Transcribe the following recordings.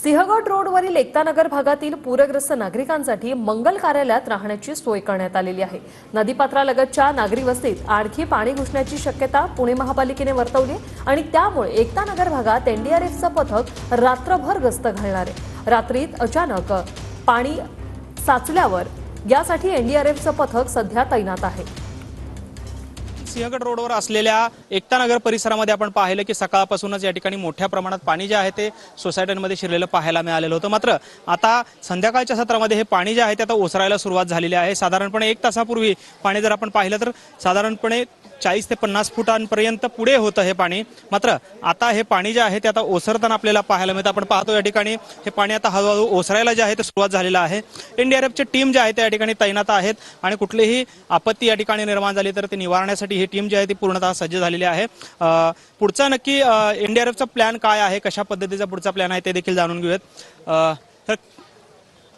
सिंहगड रोडवरील एकतानगर भागातील पूरग्रस्त नागरिकांसाठी मंगल कार्यालयात राहण्याची सोय करण्यात आलेली आहे। नदीपात्रालगतच्या नागरी वस्तीत आणखी पाणी घुसण्याची शक्यता पुणे महापालिकेने वर्तवली आणि त्यामुळे एकतानगर भागात एनडीआरएफचं पथक रात्रभर गस्त घालणार आहे। रात्रीत अचानक पाणी साचल्यावर यासाठी एनडीआरएफचं पथक सध्या तैनात आहे। सिंहगड रोडवर असलेल्या एकतानगर परिसरामध्ये आपण पाहिलं की सकाळपासूनच या ठिकाणी मोठ्या प्रमाणात पाणी जे आहे ते सोसायट्यांमध्ये शिरलेलं पाहायला मिळालेलं होतं। मात्र आता संध्याकाळच्या सत्रामध्ये हे पाणी जे आहे ते आता ओसरायला सुरुवात झालेली आहे। साधारणपणे 1 तासापूर्वी पाणी जर आपण पाहिलं तर साधारणपणे 40 ते 50 फुटांपर्यंत पुढे होतं हे पाणी। मात्र आता हे पाणी जे आहे ते आता ओसरताना आपल्याला पाहायला मिळतं। आपण पाहतो या ठिकाणी हे पाणी आता हळूहळू ओसरायला जे आहे ते सुरुवात झालेलं आहे। एनडीआरएफची टीम जी आहे ते या ठिकाणी तैनात आहेत आणि कुठलीही आपत्ती या ठिकाणी निर्माण झाली तर ते निवारण्यासाठी ही टीम जी आहे ती पूर्णतः सज्ज झालेली आहे। पुढचा नक्की एनडीआरएफचा प्लॅन काय आहे, कशा पद्धतीचा पुढचा प्लॅन आहे ते देखील जाणून घेऊयात। तर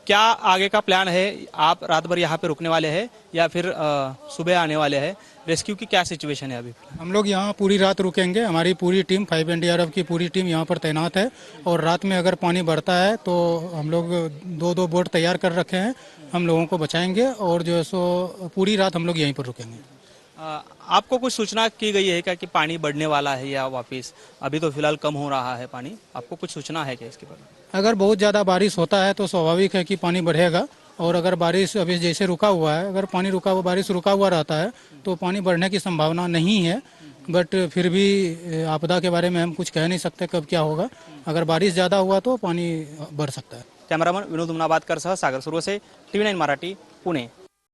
क्या आगे का प्लान है? आप रात भर यहाँ पे रुकने वाले हैं या फिर सुबह आने वाले हैं? रेस्क्यू की क्या सिचुएशन है अभी? हम लोग यहाँ पूरी रात रुकेंगे। हमारी पूरी टीम 5 एनडीआरएफ की पूरी टीम यहाँ पर तैनात है और रात में अगर पानी बढ़ता है तो हम लोग 2-2 बोट तैयार कर रखे हैं। हम लोगों को बचाएंगे और जो है सो पूरी रात हम लोग यहीं पर रुकेंगे। आपको कुछ सूचना की गई है क्या कि पानी बढ़ने वाला है या वापस? अभी तो फिलहाल कम हो रहा है पानी, आपको कुछ सूचना है क्या इसके बारे में? अगर बहुत ज़्यादा बारिश होता है तो स्वाभाविक है कि पानी बढ़ेगा और अगर बारिश अभी जैसे रुका हुआ है, अगर पानी रुका हुआ बारिश रुका हुआ रहता है तो पानी बढ़ने की संभावना नहीं है। बट फिर भी आपदा के बारे में हम कुछ कह नहीं सकते कब क्या होगा। अगर बारिश ज़्यादा हुआ तो पानी बढ़ सकता है। कॅमेरामन विनोद उमनाबादकर सह सागर सुरवसे, TV9 मराठी, पुणे।